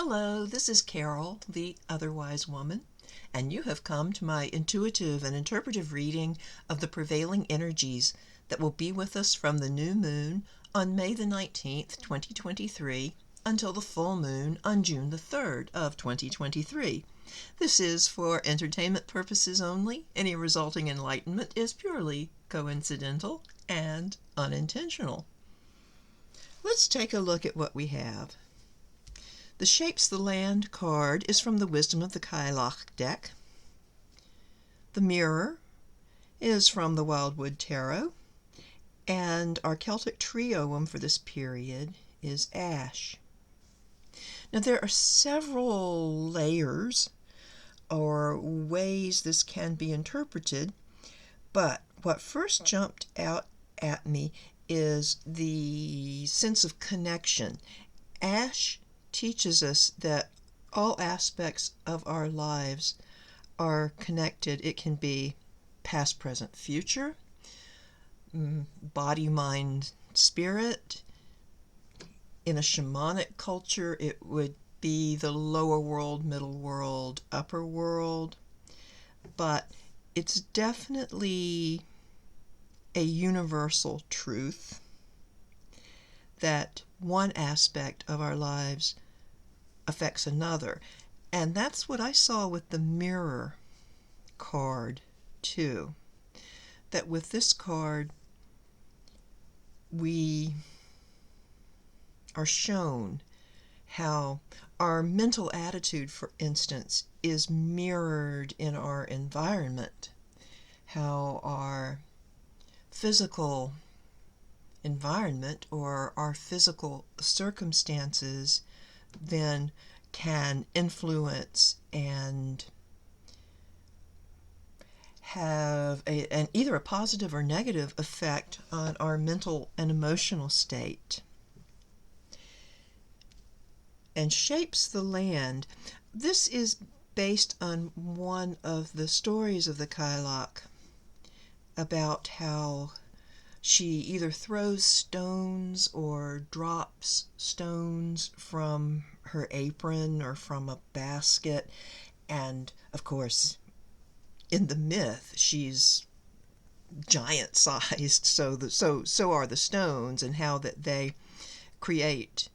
Hello, this is Carol, the Otherwise Woman, and you have come to my intuitive and interpretive reading of the prevailing energies that will be with us from the new moon on May the 19th, 2023, until the full moon on June the 3rd of 2023. This is for entertainment purposes only. Any resulting enlightenment is purely coincidental and unintentional. Let's take a look at what we have. The Shapes the Land card is from the Wisdom of the Cailleach deck. The Mirror is from the Wildwood Tarot. And our Celtic tree ogham for this period is Ash. Now there are several layers or ways this can be interpreted, but what first jumped out at me is the sense of connection. Ash teaches us that all aspects of our lives are connected. It can be past, present, future, body, mind, spirit. In a shamanic culture, it would be the lower world, middle world, upper world. But it's definitely a universal truth that one aspect of our lives affects another. And that's what I saw with the Mirror card too. That with this card, we are shown how our mental attitude, for instance, is mirrored in our environment, how our physical environment or our physical circumstances then can influence and have either a positive or negative effect on our mental and emotional state. And Shapes the Land. This is based on one of the stories of the Cailleach about how she either throws stones or drops stones from her apron or from a basket. And of course, in the myth, she's giant-sized, so are the stones, and how that they create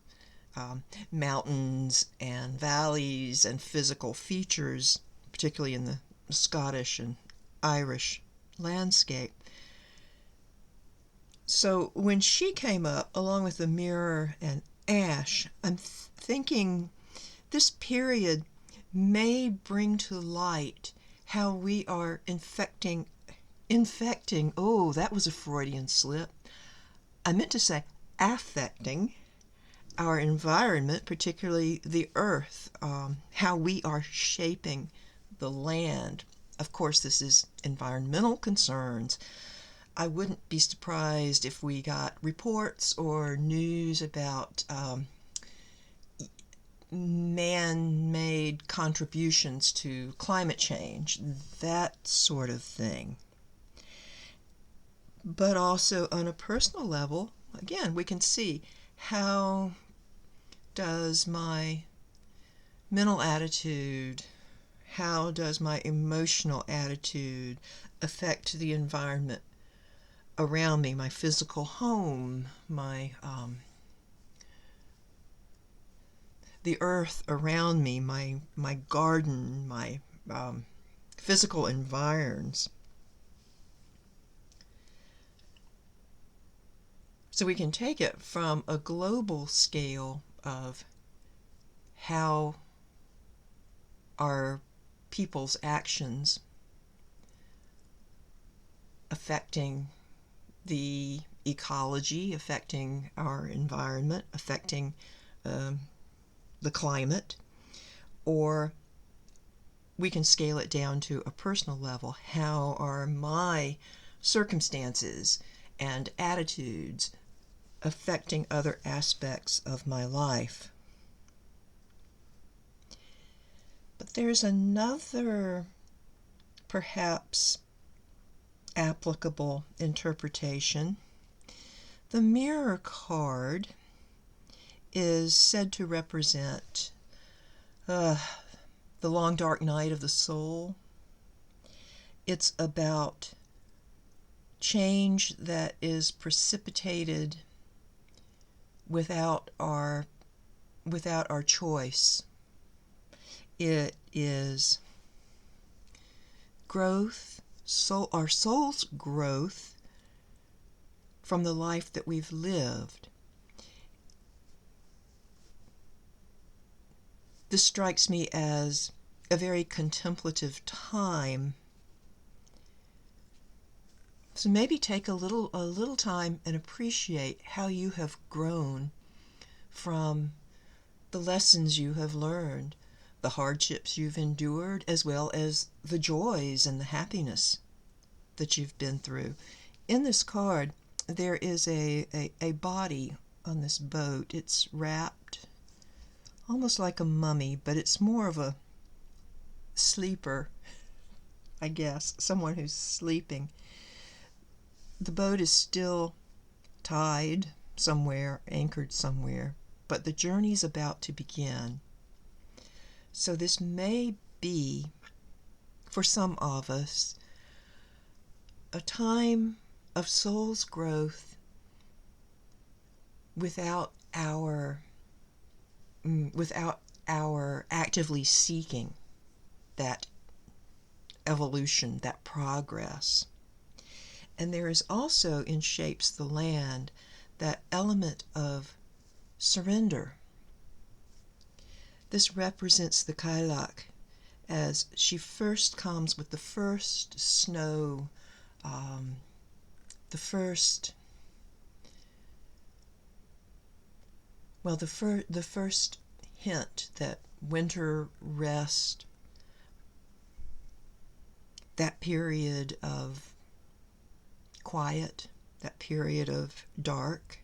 mountains and valleys and physical features, particularly in the Scottish and Irish landscape. So when she came up, along with the Mirror and Ash, I'm thinking this period may bring to light how we are infecting, oh, that was a Freudian slip. I meant to say affecting our environment, particularly the earth, how we are shaping the land. Of course, this is environmental concerns. I wouldn't be surprised if we got reports or news about man-made contributions to climate change, that sort of thing. But also on a personal level, again, we can see how does my mental attitude, how does my emotional attitude affect the environment around me, my physical home, my the earth around me, my garden, my physical environs. So we can take it from a global scale of how our people's actions affecting the ecology, affecting our environment, affecting the climate, or we can scale it down to a personal level. How are my circumstances and attitudes affecting other aspects of my life? But there's another, perhaps applicable interpretation. The Mirror card is said to represent uh, The Long Dark Night of the Soul. It's about change that is precipitated without our choice. It is growth, our soul's growth from the life that we've lived. This strikes me as a very contemplative time. So maybe take a little time and appreciate how you have grown from the lessons you have learned, the hardships you've endured, as well as the joys and the happiness that you've been through. In this card, there is a body on this boat. It's wrapped almost like a mummy, but it's more of a sleeper, I guess, someone who's sleeping. The boat is still tied somewhere, anchored somewhere, but the journey's about to begin. So this may be, for some of us, a time of soul's growth without our actively seeking that evolution, that progress. And there is also in Shapes the Land that element of surrender. This represents the Cailleach as she first comes with the first snow, the first hint that winter rest, that period of quiet, that period of dark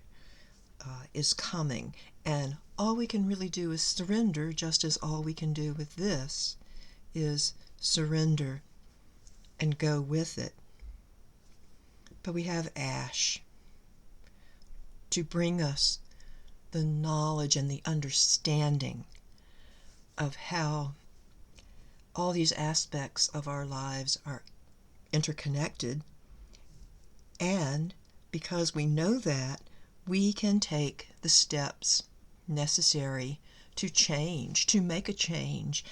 is coming. And all we can really do is surrender, just as all we can do with this is surrender and go with it. But we have ash to bring us the knowledge and the understanding of how all these aspects of our lives are interconnected. And because we know that, we can take the steps necessary to change, to make a change,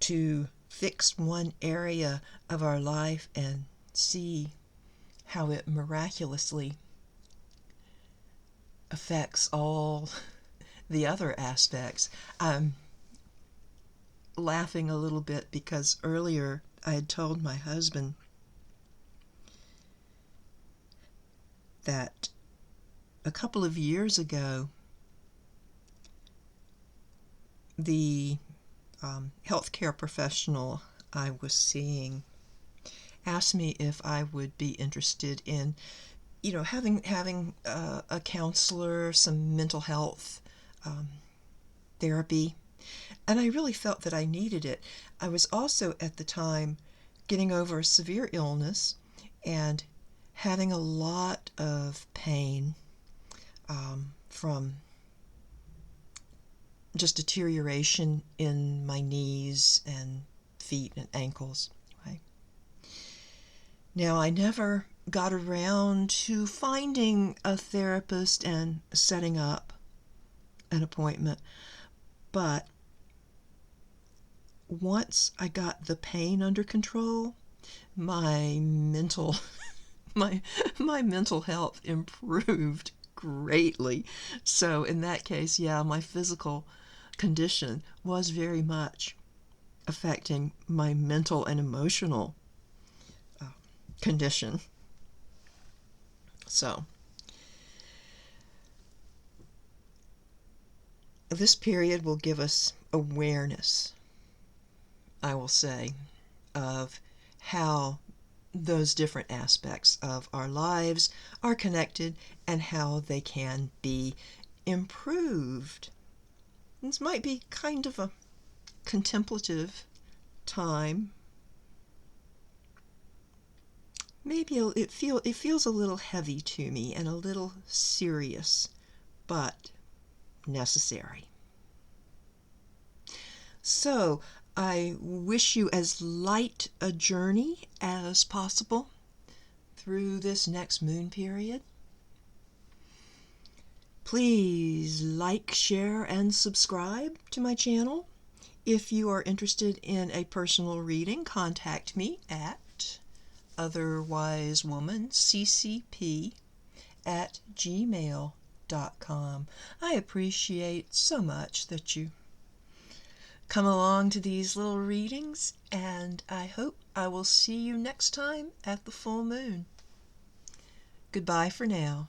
to fix one area of our life and see how it miraculously affects all the other aspects. I'm laughing a little bit because earlier I had told my husband that a couple of years ago, the healthcare professional I was seeing asked me if I would be interested in, having a counselor, some mental health therapy. And I really felt that I needed it. I was also at the time getting over a severe illness and having a lot of pain from just deterioration in my knees and feet and ankles. Right? Now, I never got around to finding a therapist and setting up an appointment, but once I got the pain under control, my mental my mental health improved greatly. So in that case, yeah, my physical condition was very much affecting my mental and emotional condition. So this period will give us awareness, I will say, of how those different aspects of our lives are connected and how they can be improved. This might be kind of a contemplative time. Maybe it feels a little heavy to me and a little serious, but necessary. So I wish you as light a journey as possible through this next moon period. Please like, share, and subscribe to my channel. If you are interested in a personal reading, contact me at otherwisewomanccp@gmail.com. I appreciate so much that you come along to these little readings, and I hope I will see you next time at the full moon. Goodbye for now.